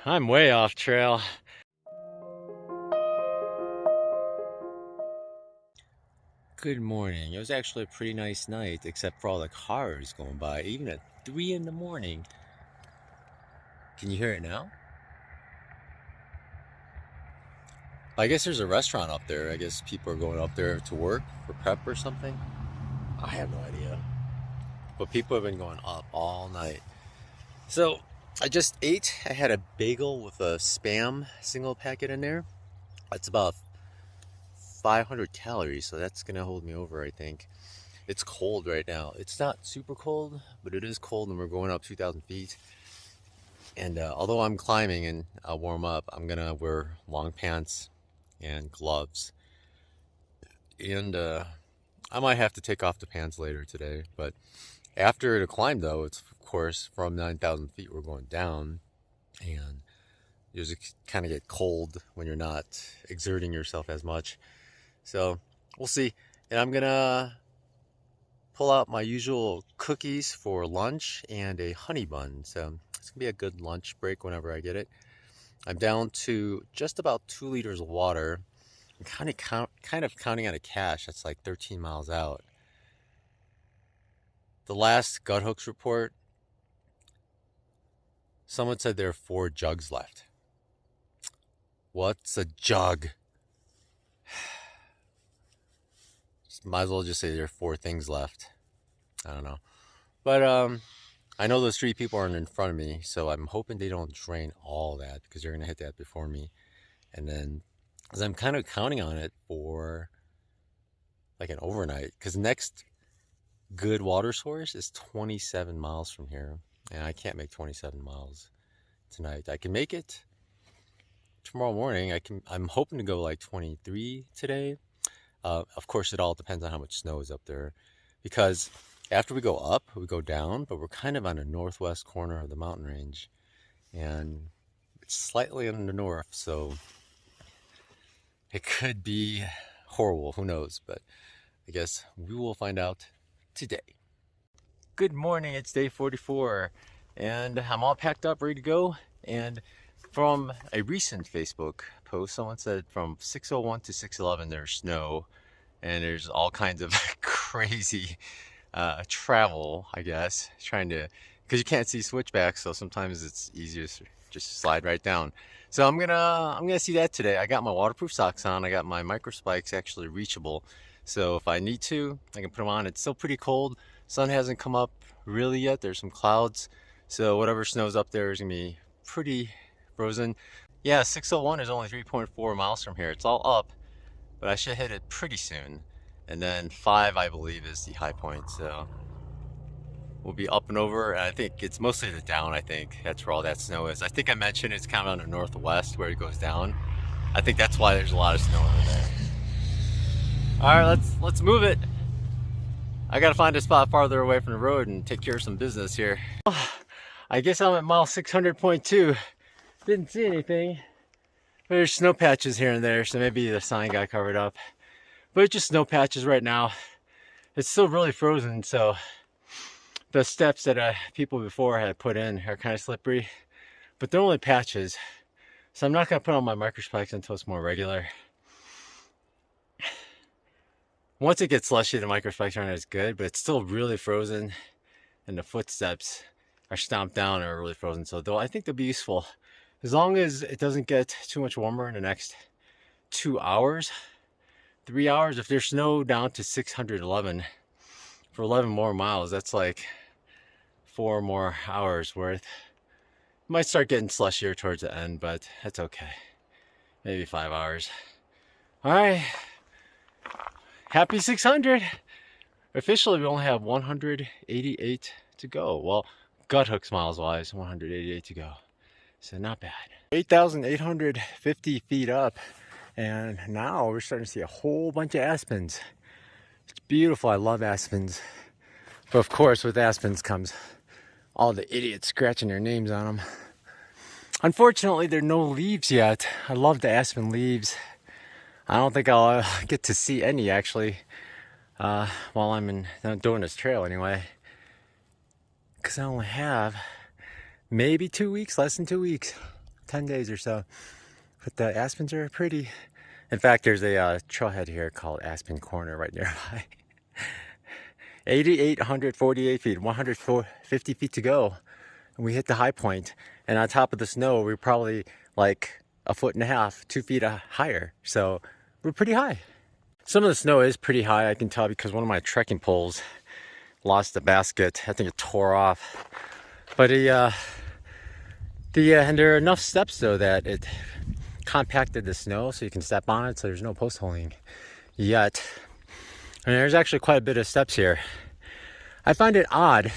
I'm way off trail. Good morning. It was actually a pretty nice night, except for all the cars going by, even at 3 in the morning. Can you hear it now? I guess there's a restaurant up there. I guess people are going up there to work for prep or something. I have no idea. But people have been going up all night. So I just ate. I had a bagel with a Spam single packet in there. That's about 500 calories, so that's gonna hold me over, I think. It's cold right now. It's not super cold, but it is cold, and we're going up 2,000 feet. And although I'm climbing and I'll warm up, I'm gonna wear long pants and gloves. And I might have to take off the pants later today. But after the climb, though, it's of course from 9,000 feet we're going down, and you just kind of get cold when you're not exerting yourself as much. So we'll see. And I'm gonna pull out my usual cookies for lunch and a honey bun. So it's gonna be a good lunch break whenever I get it. I'm down to just about 2 liters of water. I'm kind of counting on a cache that's like 13 miles out. The last gut hooks report, someone said there are 4 jugs left. What's a jug? Might as well just say there are 4 things left. I don't know. But I know those 3 people aren't in front of me, so I'm hoping they don't drain all that, because they're going to hit that before me. And then, because I'm kind of counting on it for like an overnight, because next good water source is 27 miles from here, and I can't make 27 miles tonight. I can make it tomorrow morning. I'm hoping to go like 23 today. Of course, it all depends on how much snow is up there, because after we go up, we go down, but we're kind of on the northwest corner of the mountain range, and it's slightly in the north, so it could be horrible. Who knows? But I guess we will find out today. Good morning. It's day 44, and I'm all packed up, ready to go. And from a recent Facebook post, someone said from 6:01 to 6:11 there's snow, and there's all kinds of crazy travel, I guess, because you can't see switchbacks, so sometimes it's easier to just slide right down. So I'm gonna see that today. I got my waterproof socks on. I got my micro spikes actually reachable, so if I need to, I can put them on. It's still pretty cold. Sun hasn't come up really yet. There's some clouds, so whatever snow's up there is gonna be pretty frozen. Yeah, 6:01 is only 3.4 miles from here. It's all up, but I should hit it pretty soon. And then 5, I believe, is the high point. So we'll be up and over. And I think it's mostly the down. I think that's where all that snow is. I think I mentioned it's kind of on the northwest where it goes down. I think that's why there's a lot of snow over there. All right, let's move it. I gotta find a spot farther away from the road and take care of some business here. I guess I'm at mile 600.2. Didn't see anything. There's snow patches here and there, so maybe the sign got covered up. But it's just snow patches right now. It's still really frozen, so the steps that people before had put in are kind of slippery. But they're only patches, so I'm not going to put on my micro spikes until it's more regular. Once it gets slushy, the micro spikes aren't as good, but it's still really frozen, and the footsteps are stomped down and are really frozen. So I think they'll be useful. As long as it doesn't get too much warmer in the next 2 hours, 3 hours. If there's snow down to 611 for 11 more miles, that's like 4 more hours worth. Might start getting slushier towards the end, but that's okay. Maybe 5 hours. All right. Happy 600. Officially, we only have 188 to go. Well, gut hooks miles wise, 188 to go. So not bad. 8,850 feet up, and now we're starting to see a whole bunch of aspens. It's beautiful. I love aspens. But of course, with aspens comes all the idiots scratching their names on them. Unfortunately, there are no leaves yet. I love the aspen leaves. I don't think I'll get to see any actually while I'm doing this trail anyway, because I only have maybe 2 weeks, less than 2 weeks. 10 days or so. But the aspens are pretty. In fact, there's a trailhead here called Aspen Corner right nearby. 8,848 feet, 150 feet to go. And we hit the high point. And on top of the snow, we're probably like 1.5 feet, 2 feet higher. So we're pretty high. Some of the snow is pretty high, I can tell, because one of my trekking poles lost the basket. I think it tore off. But and there are enough steps though that it compacted the snow so you can step on it, so there's no post holing yet. And there's actually quite a bit of steps here. I find it odd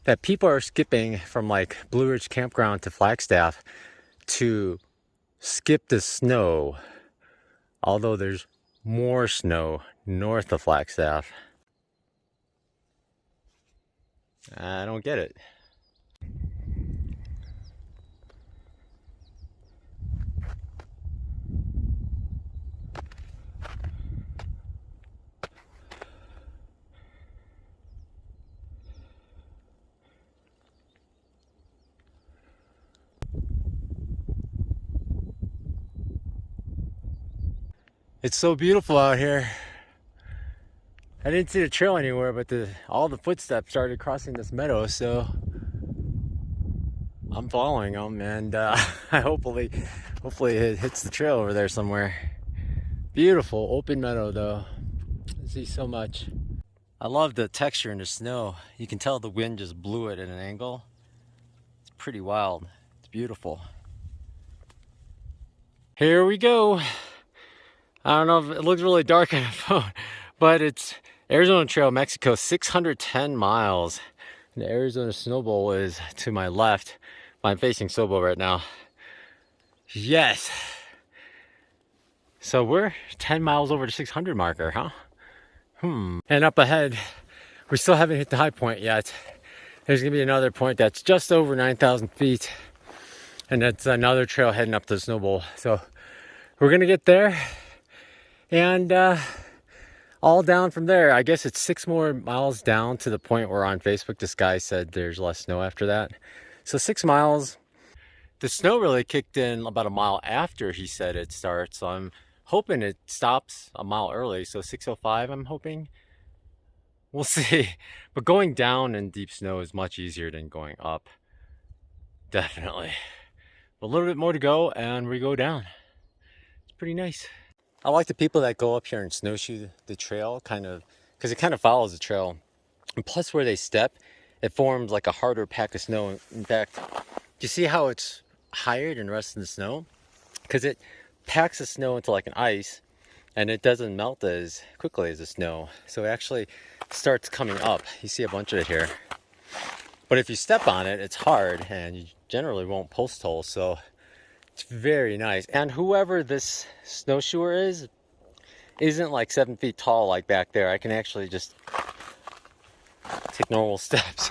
that people are skipping from like Blue Ridge Campground to Flagstaff to skip the snow, although there's more snow north of Flagstaff. I don't get it. It's so beautiful out here. I didn't see the trail anywhere, but all the footsteps started crossing this meadow, so I'm following them, and hopefully it hits the trail over there somewhere. Beautiful open meadow though. I see so much. I love the texture in the snow. You can tell the wind just blew it at an angle. It's pretty wild. It's beautiful. Here we go. I don't know if it looks really dark on the phone, but it's Arizona Trail, Mexico, 610 miles. And the Arizona Snow Bowl is to my left. I'm facing Snow Bowl right now. Yes. So we're 10 miles over the 600 marker, huh? And up ahead, we still haven't hit the high point yet. There's gonna be another point that's just over 9,000 feet. And that's another trail heading up to the Snow Bowl. So we're gonna get there. And all down from there. I guess it's 6 more miles down to the point where on Facebook this guy said there's less snow after that. So 6 miles. The snow really kicked in about a mile after he said it starts. So I'm hoping it stops a mile early. So 6:05 I'm hoping. We'll see. But going down in deep snow is much easier than going up. Definitely. A little bit more to go and we go down. It's pretty nice. I like the people that go up here and snowshoe the trail, kind of, because it kind of follows the trail. And plus where they step, it forms like a harder pack of snow. In fact, do you see how it's higher than the rest of the snow? Because it packs the snow into like an ice, and it doesn't melt as quickly as the snow. So it actually starts coming up. You see a bunch of it here. But if you step on it, it's hard, and you generally won't post hole. So it's very nice. And whoever this snowshoer isn't like 7 feet tall like back there. I can actually just take normal steps.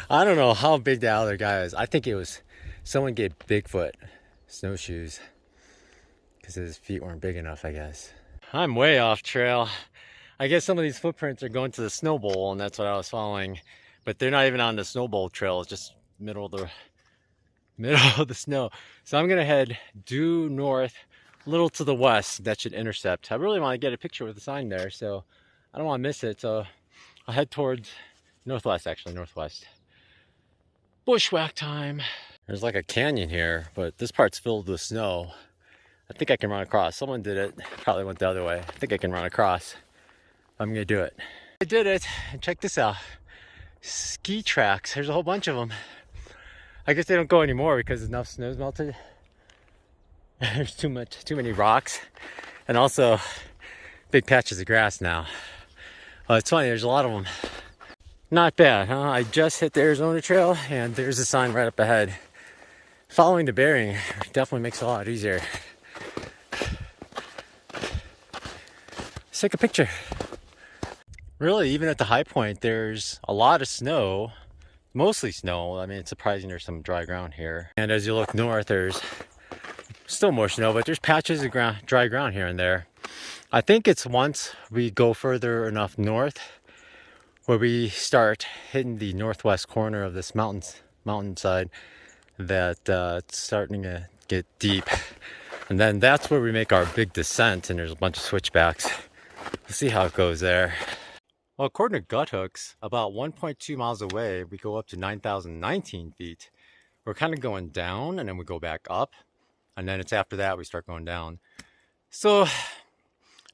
I don't know how big the other guy is. I think it was someone gave Bigfoot snowshoes because his feet weren't big enough, I guess. I'm way off trail. I guess some of these footprints are going to the Snow Bowl, and that's what I was following. But they're not even on the Snow Bowl trail. It's just middle of the snow. So I'm gonna head due north, a little to the west. That should intercept. I really want to get a picture with the sign there, so I don't want to miss it. So I'll head towards northwest, actually northwest. Bushwhack time. There's like a canyon here, but this part's filled with snow. I think I can run across. Someone did it. Probably went the other way. I think I can run across. I'm gonna do it. I did it. And check this out. Ski tracks. There's a whole bunch of them. I guess they don't go anymore because enough snow's melted. There's too many rocks, and also big patches of grass now. It's funny, there's a lot of them. Not bad, huh? I just hit the Arizona Trail, and there's a sign right up ahead. Following the bearing definitely makes it a lot easier. Let's take a picture. Really, even at the high point, there's a lot of snow. Mostly snow. I mean, it's surprising there's some dry ground here. And as you look north, there's still more snow, but there's patches of dry ground here and there. I think it's once we go further enough north where we start hitting the northwest corner of this mountainside that it's starting to get deep. And then that's where we make our big descent, and there's a bunch of switchbacks. We'll see how it goes there. Well, according to Gut Hooks, about 1.2 miles away, we go up to 9,019 feet. We're kind of going down, and then we go back up. And then it's after that we start going down. So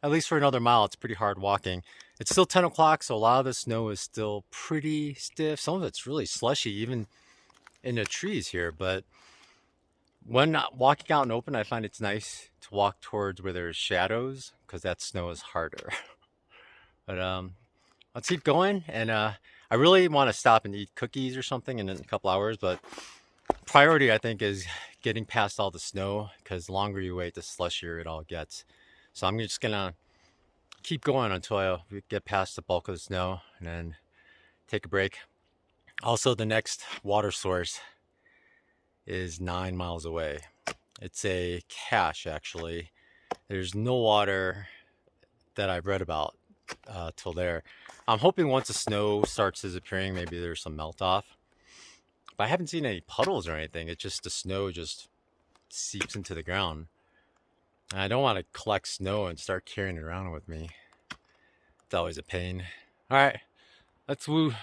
at least for another mile, it's pretty hard walking. It's still 10 o'clock, so a lot of the snow is still pretty stiff. Some of it's really slushy, even in the trees here. But when walking out in open, I find it's nice to walk towards where there's shadows, because that snow is harder. But let's keep going. And I really want to stop and eat cookies or something in a couple hours. But priority, I think, is getting past all the snow, because the longer you wait, the slushier it all gets. So I'm just gonna keep going until we get past the bulk of the snow and then take a break. Also, the next water source is 9 miles away. It's a cache, actually. There's no water that I've read about till there. I'm hoping once the snow starts disappearing, maybe there's some melt off. But I haven't seen any puddles or anything. It's just the snow just seeps into the ground. And I don't want to collect snow and start carrying it around with me. It's always a pain. All right, let's move.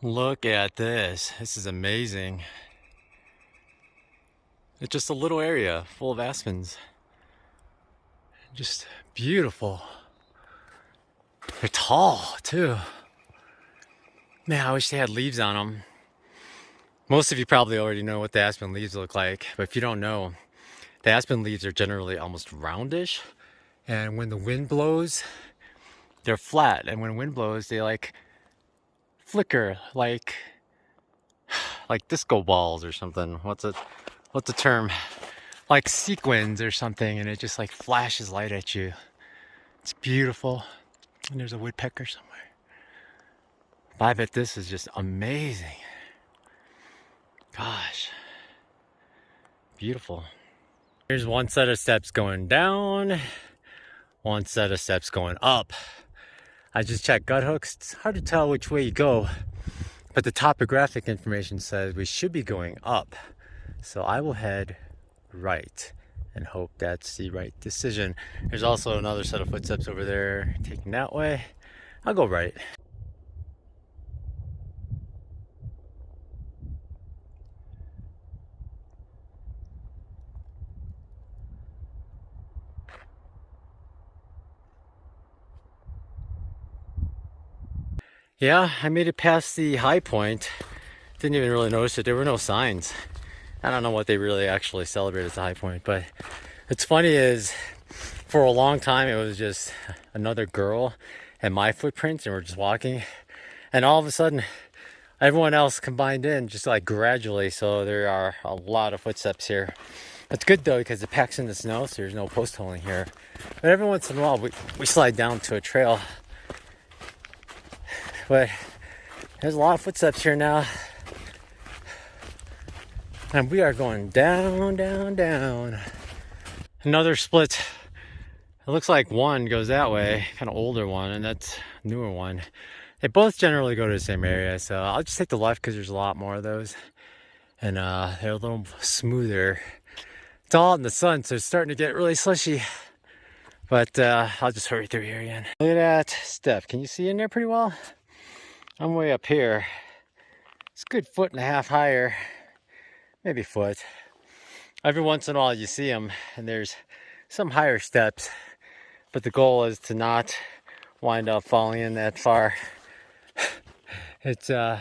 Look at this. This is amazing. It's just a little area full of aspens. Just beautiful. They're tall too. Man, I wish they had leaves on them. Most of you probably already know what the aspen leaves look like, but if you don't know, the aspen leaves are generally almost roundish, and when the wind blows, they're flat, and when wind blows, they like flicker like disco balls or something. What's the term? Like sequins or something, and it just like flashes light at you. It's beautiful. And there's a woodpecker somewhere. I bet this is just amazing. Gosh, beautiful. Here's one set of steps going down, one set of steps going up. I just checked Gut Hooks. It's hard to tell which way you go, but the topographic information says we should be going up. So I will head right and hope that's the right decision. There's also another set of footsteps over there taking that way. I'll go right. Yeah, I made it past the high point. Didn't even really notice it. There were no signs. I don't know what they really actually celebrate as the high point, but what's funny is for a long time it was just another girl and my footprints, and we're just walking, and all of a sudden everyone else combined in just like gradually. So there are a lot of footsteps here. It's good though, because it packs in the snow, so there's no post holing here. But every once in a while we slide down to a trail. But there's a lot of footsteps here now. And we are going down, down, down. Another split. It looks like one goes that way, kind of older one, and that's a newer one. They both generally go to the same area, so I'll just take the left because there's a lot more of those. And they're a little smoother. It's all in the sun, so it's starting to get really slushy. But I'll just hurry through here again. Look at that step. Can you see in there pretty well? I'm way up here. It's a good 1.5 feet higher, maybe a foot. Every once in a while you see them, and there's some higher steps, but the goal is to not wind up falling in that far. It's a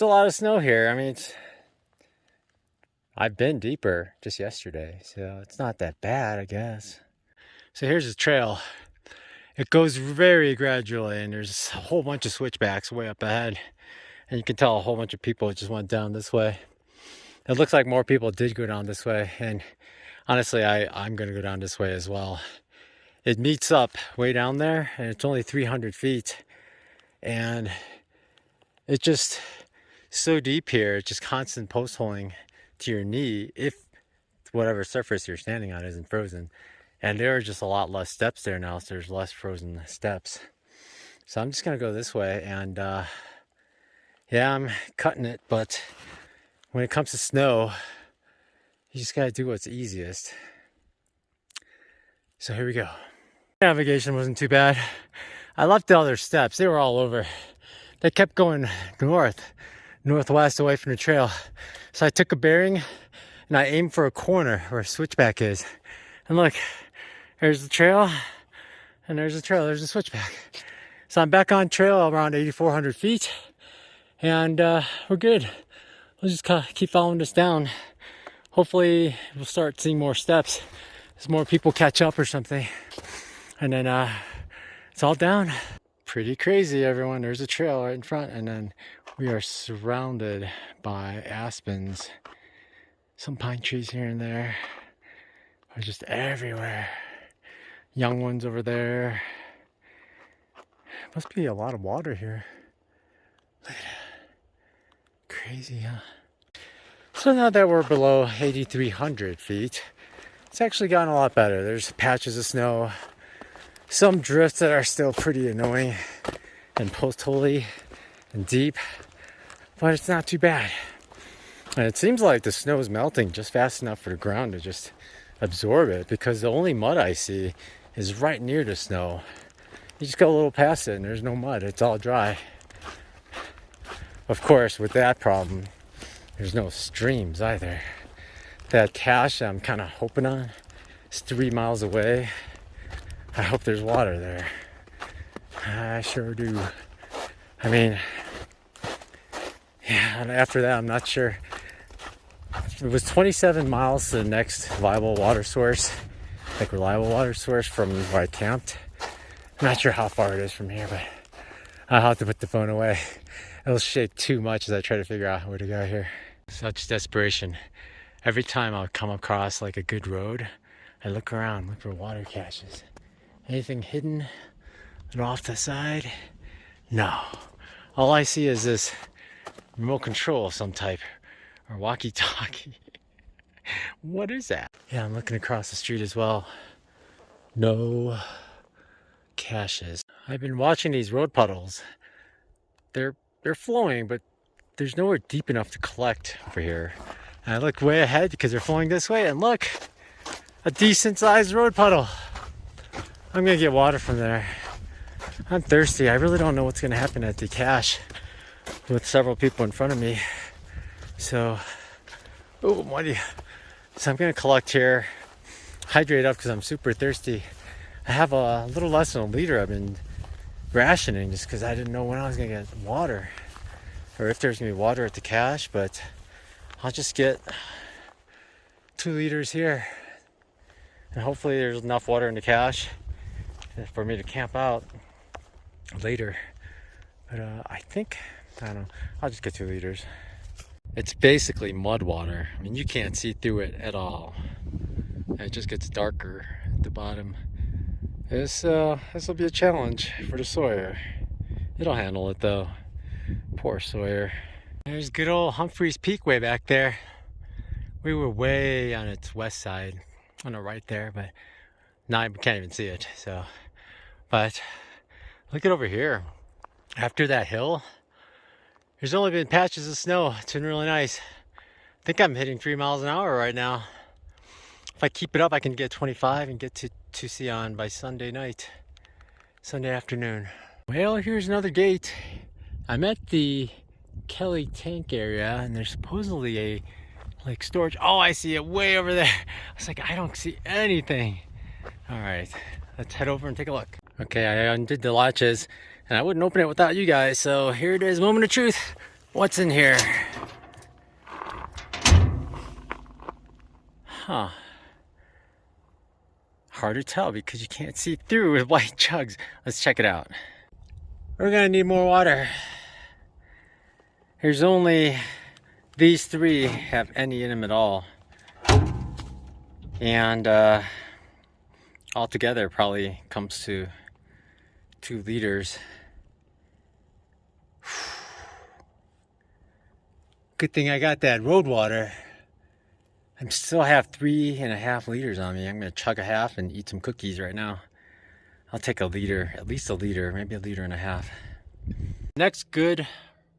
lot of snow here. I mean, I've been deeper just yesterday, so it's not that bad, I guess. So here's the trail. It goes very gradually, and there's a whole bunch of switchbacks way up ahead. And you can tell a whole bunch of people just went down this way. It looks like more people did go down this way. And honestly, I'm going to go down this way as well. It meets up way down there, and it's only 300 feet. And it's just so deep here. It's just constant post holing to your knee if whatever surface you're standing on isn't frozen. And there are just a lot less steps there now, so there's less frozen steps. So I'm just going to go this way, and yeah, I'm cutting it, but when it comes to snow, you just gotta do what's easiest. So here we go. Navigation wasn't too bad. I left all their steps. They were all over. They kept going northwest away from the trail. So I took a bearing and I aimed for a corner where a switchback is. And look, there's the trail and there's the trail. There's the switchback. So I'm back on trail around 8,400 feet and we're good. We'll just keep following this down. Hopefully we'll start seeing more steps as more people catch up or something. And then it's all down. Pretty crazy, everyone. There's a trail right in front, and then we are surrounded by aspens. Some pine trees here and there are just everywhere. Young ones over there. Must be a lot of water here. Look at that. Crazy, huh? So now that we're below 8,300 feet, it's actually gotten a lot better. There's patches of snow. Some drifts that are still pretty annoying and post-holy and deep, but it's not too bad. And it seems like the snow is melting just fast enough for the ground to just absorb it, because the only mud I see is right near the snow. You just go a little past it and there's no mud, it's all dry. Of course, with that problem, there's no streams either. That cache I'm kind of hoping on is 3 miles away. I hope there's water there. I sure do. I mean, yeah, and after that, I'm not sure. It was 27 miles to the next viable water source, like reliable water source from where I camped. I'm not sure how far it is from here, but I'll have to put the phone away. It'll shake too much as I try to figure out where to go here. Such desperation. Every time I'll come across like a good road, I look around, look for water caches. Anything hidden and off the side? No. All I see is this remote control of some type, or walkie-talkie. What is that? Yeah, I'm looking across the street as well. No caches. I've been watching these road puddles. They're flowing, but there's nowhere deep enough to collect over here. And I look way ahead because they're flowing this way, and look, a decent sized road puddle. I'm gonna get water from there. I'm thirsty. I really don't know what's gonna happen at the cache with several people in front of me. So, oh, muddy. So I'm gonna collect here, hydrate up because I'm super thirsty. I have a little less than a liter I've been rationing just because I didn't know when I was gonna get water, or if there's gonna be water at the cache, but I'll just get 2 liters here. And hopefully there's enough water in the cache for me to camp out later. But I don't know, I'll just get 2 liters. It's basically mud water. I mean, you can't see through it at all. And it just gets darker at the bottom. This will be a challenge for the Sawyer. It'll handle it though. Poor Sawyer. There's good old Humphreys Peak way back there. We were way on its west side, on the right there, but now I can't even see it. So, but look at over here. After that hill, there's only been patches of snow. It's been really nice. I think I'm hitting 3 miles an hour right now. If I keep it up, I can get 25 and get to Tucson by Sunday night, Sunday afternoon. Well, here's another gate. I'm at the Kelly tank area, and there's supposedly a like storage. Oh, I see it way over there. I was like, I don't see anything. All right, let's head over and take a look. Okay, I undid the latches, and I wouldn't open it without you guys. So here it is, moment of truth. What's in here? Huh. Hard to tell because you can't see through with white jugs. Let's check it out. We're gonna need more water. There's only these 3 have any in them at all, and altogether probably comes to 2 liters. Good thing I got that road water. I still have 3.5 liters on me. I'm gonna chug a half and eat some cookies right now. I'll take a liter, at least a liter, maybe 1.5 liters. Next good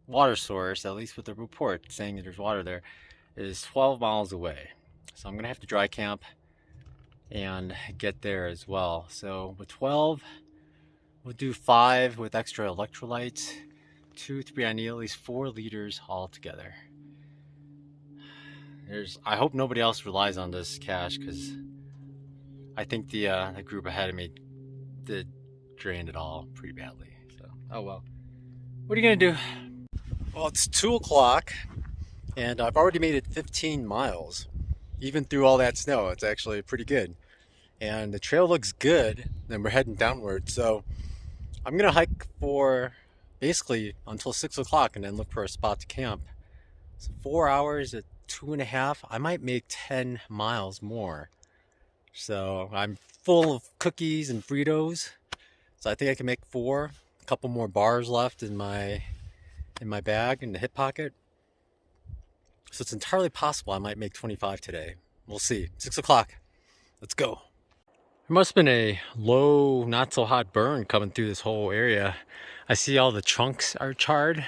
water source, at least with the report saying that there's water there, is 12 miles away. So I'm gonna have to dry camp and get there as well. So with 12, we'll do 5 with extra electrolytes, 2, 3, I need at least 4 liters altogether. I hope nobody else relies on this cache, because I think the group ahead of me did drain it all pretty badly. So, oh well. What are you gonna do? Well, it's 2 o'clock, and I've already made it 15 miles. Even through all that snow, it's actually pretty good. And the trail looks good, and we're heading downward. So I'm gonna hike for basically until 6 o'clock and then look for a spot to camp. So 4 hours at 2.5, I might make 10 miles more. So I'm full of cookies and Fritos. So I think I can make 4. A couple more bars left in my bag in the hip pocket. So it's entirely possible I might make 25 today. We'll see. 6 o'clock. Let's go. There must have been a low, not so hot burn coming through this whole area. I see all the trunks are charred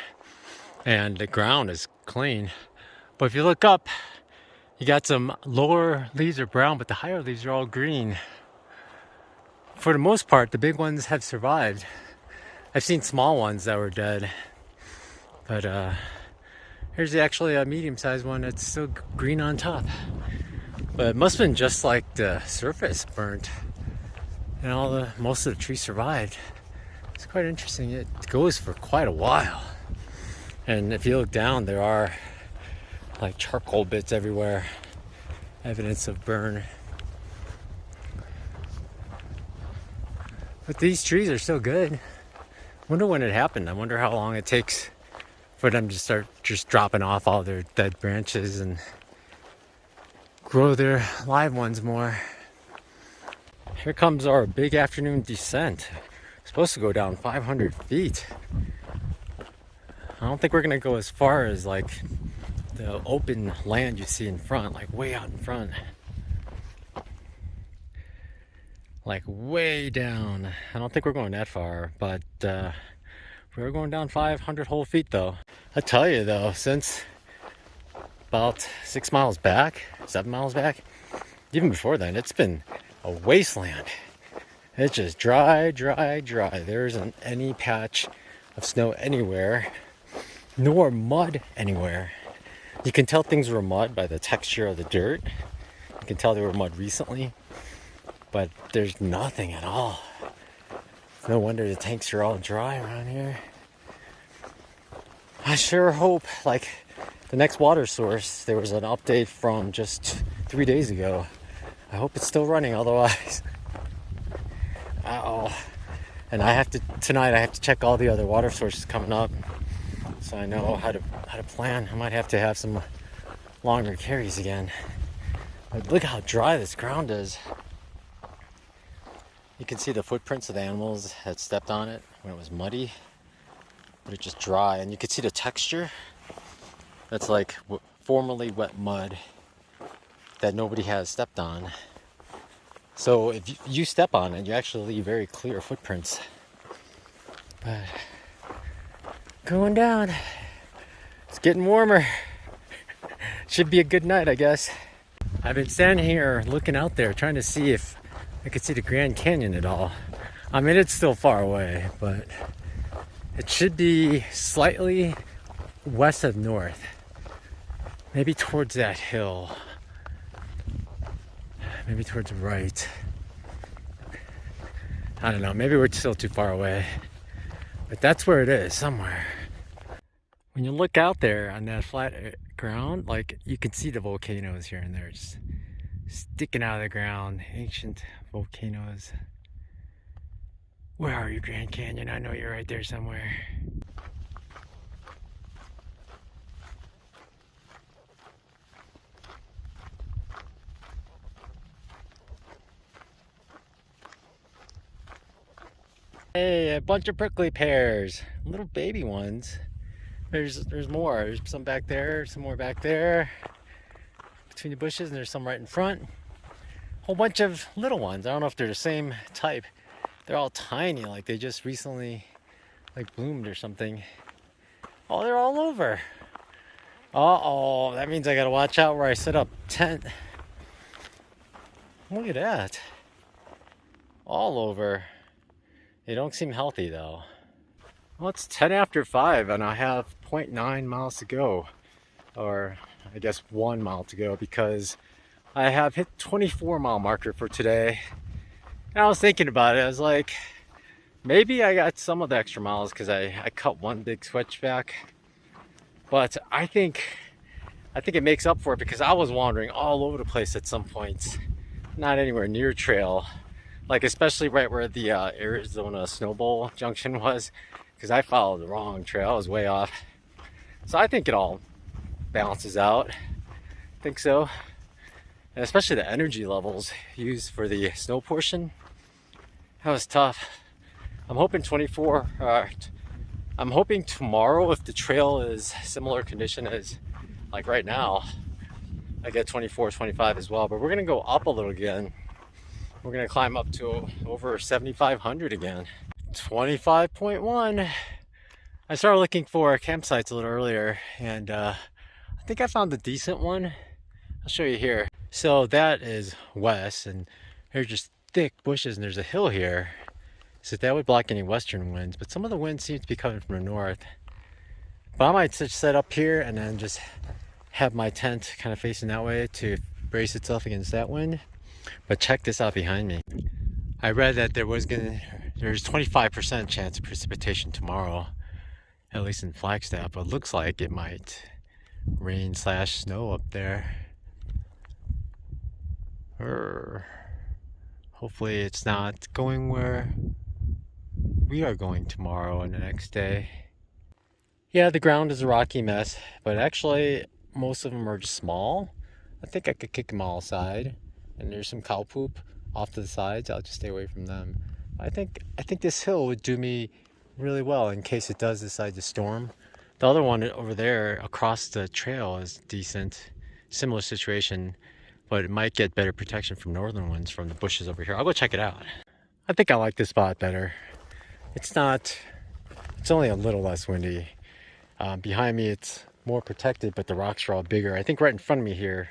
and the ground is clean. But if you look up, you got some lower leaves are brown, but the higher leaves are all green. For the most part, the big ones have survived. I've seen small ones that were dead. But here's actually a medium-sized one that's still green on top. But it must have been just like the surface burnt and most of the trees survived. It's quite interesting. It goes for quite a while. And if you look down, there are like charcoal bits everywhere, evidence of burn. But these trees are still good. Wonder when it happened. I wonder how long it takes for them to start just dropping off all their dead branches and grow their live ones more. Here comes our big afternoon descent. It's supposed to go down 500 feet. I don't think we're gonna go as far as like the open land you see in front, like way out in front. Like way down. I don't think we're going that far, but we're going down 500 whole feet though. I tell you though, since about 6 miles back, 7 miles back, even before then, it's been a wasteland. It's just dry, dry, dry. There isn't any patch of snow anywhere, nor mud anywhere. You can tell things were mud by the texture of the dirt. You can tell they were mud recently, but there's nothing at all. No wonder the tanks are all dry around here. I sure hope, like, the next water source, there was an update from just 3 days ago. I hope it's still running, otherwise. Uh-oh. And tonight I have to check all the other water sources coming up, so I know how to plan. I might have to have some longer carries again. But look how dry this ground is. You can see the footprints of the animals that stepped on it when it was muddy, but it's just dry. And you can see the texture. That's like formerly wet mud that nobody has stepped on. So if you step on it, you actually leave very clear footprints. But going down, it's getting warmer. Should be a good night, I guess. I've been standing here looking out there trying to see if I could see the Grand Canyon at all. I mean, it's still far away, but it should be slightly west of north. Maybe towards that hill. Maybe towards the right. I don't know, maybe we're still too far away. But that's where it is, somewhere. When you look out there on that flat ground, like, you can see the volcanoes here and there, just sticking out of the ground. Ancient volcanoes. Where are you, Grand Canyon? I know you're right there somewhere. Hey, a bunch of prickly pears, little baby ones. There's more. There's some back there, some more back there, between the bushes, and there's some right in front. Whole bunch of little ones. I don't know if they're the same type. They're all tiny, like they just recently like bloomed or something. Oh, they're all over. Uh-oh, that means I gotta watch out where I set up tent. Look at that. All over. They don't seem healthy though. Well, it's 10 after 5 and I have 0.9 miles to go. Or I guess 1 mile to go because I have hit 24-mile marker for today. And I was thinking about it. I was like, maybe I got some of the extra miles because I cut one big switchback. But I think it makes up for it because I was wandering all over the place at some points. Not anywhere near trail. Like especially right where the Arizona Snowbowl Junction was. Because I followed the wrong trail. I was way off. So I think it all balances out. I think so. And especially the energy levels used for the snow portion. That was tough. I'm hoping I'm hoping tomorrow, if the trail is similar condition as like right now, I get 24, 25 as well. But we're gonna go up a little again. We're gonna climb up to over 7,500 again. 25.1. I started looking for campsites a little earlier, and I think I found a decent one. I'll show you here. So that is west, and there's just thick bushes, and there's a hill here. So that would block any western winds, but some of the wind seems to be coming from the north. But I might just set up here and then just have my tent kind of facing that way to brace itself against that wind. But check this out behind me. I read that there's 25% chance of precipitation tomorrow, at least in Flagstaff, but it looks like it might rain / snow up there. Hopefully it's not going where we are going tomorrow and the next day. Yeah, the ground is a rocky mess, but actually most of them are just small. I think I could kick them all aside, and there's some cow poop off to the sides. I'll just stay away from them. I think this hill would do me really well in case it does decide to storm. The other one over there across the trail is decent, similar situation, but it might get better protection from northern winds from the bushes over here. I'll go check it out. I think I like this spot better. It's only a little less windy. Behind me it's more protected, but the rocks are all bigger. I think right in front of me here,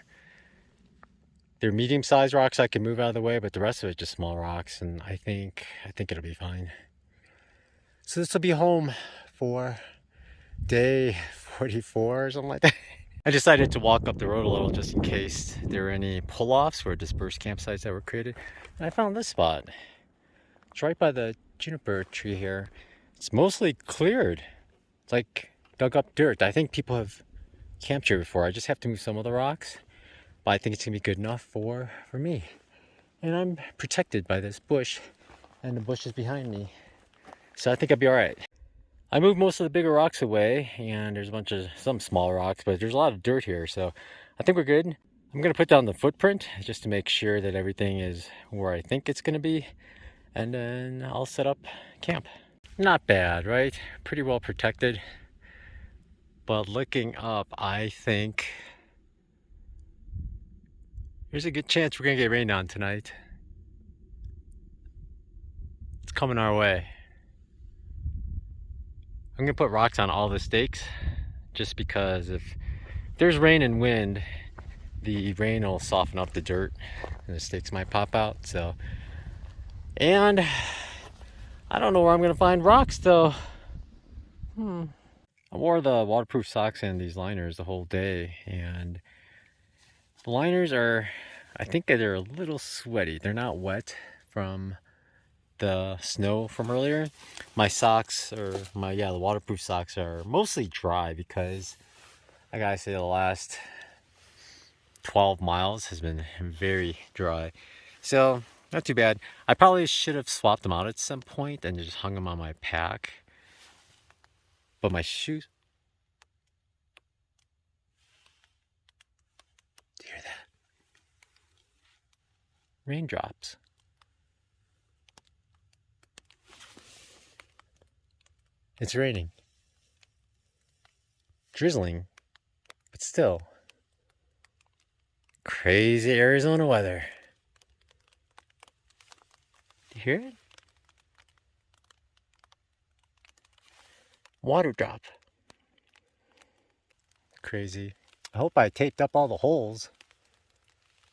they're medium-sized rocks I can move out of the way, but the rest of it just small rocks, and I think it'll be fine. So this will be home for day 44 or something like that. I decided to walk up the road a little just in case there were any pull-offs or dispersed campsites that were created. And I found this spot. It's right by the juniper tree here. It's mostly cleared. It's like dug up dirt. I think people have camped here before. I just have to move some of the rocks. But I think it's gonna be good enough for me. And I'm protected by this bush and the bushes behind me. So I think I'll be all right. I moved most of the bigger rocks away, and there's a bunch of some small rocks, but there's a lot of dirt here, so I think we're good. I'm gonna put down the footprint just to make sure that everything is where I think it's gonna be, and then I'll set up camp. Not bad, right? Pretty well protected. But looking up, I think there's a good chance we're gonna get rained on tonight. It's coming our way. I'm gonna put rocks on all the stakes just because if there's rain and wind, the rain will soften up the dirt and the stakes might pop out. So, and I don't know where I'm gonna find rocks though. I wore the waterproof socks and these liners the whole day, and the liners are, I think they're a little sweaty. They're not wet from the snow from earlier. My socks, or the waterproof socks are mostly dry because I gotta say the last 12 miles has been very dry. So not too bad. I probably should have swapped them out at some point and just hung them on my pack. But my shoes, do you hear that? Raindrops. It's raining. Drizzling, but still. Crazy Arizona weather. Do you hear it? Water drop. Crazy. I hope I taped up all the holes.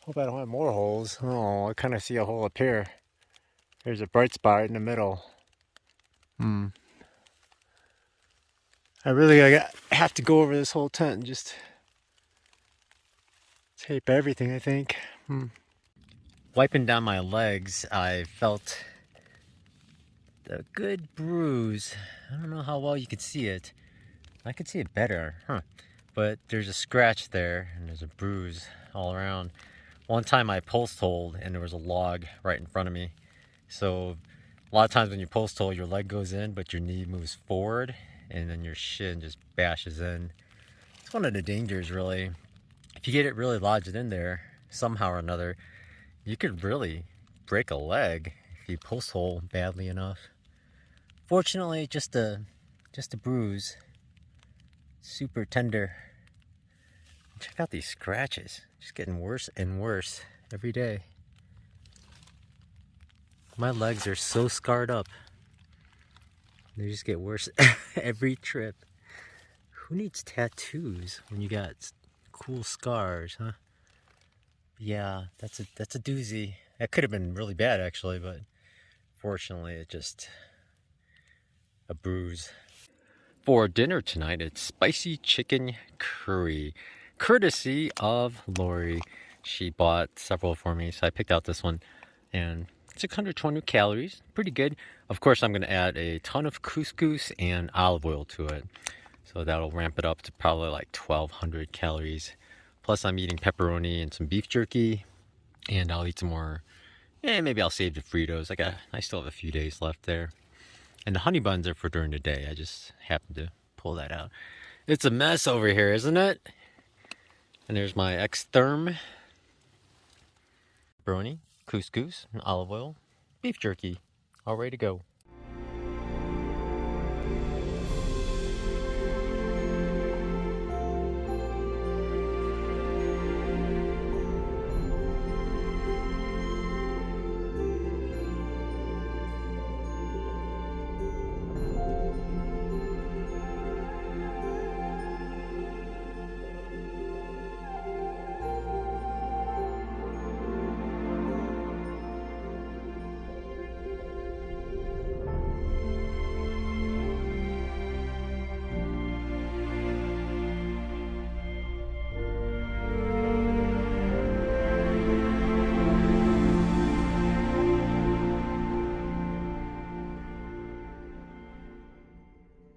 Hope I don't have more holes. Oh, I kind of see a hole up here. There's a bright spot in the middle. I really have to go over this whole tent and just tape everything, I think. Wiping down my legs, I felt a good bruise. I don't know how well you could see it. I could see it better, but there's a scratch there and there's a bruise all around. One time I post holed and there was a log right in front of me. So a lot of times when you post hole, your leg goes in, but your knee moves forward and then your shin just bashes in. It's one of the dangers, really. If you get it really lodged in there somehow or another, you could really break a leg if you post hole badly enough. Fortunately, just a bruise. Super tender. Check out these scratches. Just getting worse and worse every day. My legs are so scarred up. They just get worse every trip. Who needs tattoos when you got cool scars, huh? Yeah, that's a doozy. That could have been really bad actually, but fortunately it just a bruise. For dinner tonight, it's spicy chicken curry, courtesy of Lori. She bought several for me, so I picked out this one, and 620 calories, pretty good. Of course, I'm going to add a ton of couscous and olive oil to it, so that'll ramp it up to probably like 1,200 calories. Plus, I'm eating pepperoni and some beef jerky, and I'll eat some more. Maybe I'll save the Fritos. I still have a few days left there. And the honey buns are for during the day. I just happened to pull that out. It's a mess over here, isn't it? And there's my X-Therm. Pepperoni, couscous, and olive oil, beef jerky, all ready to go.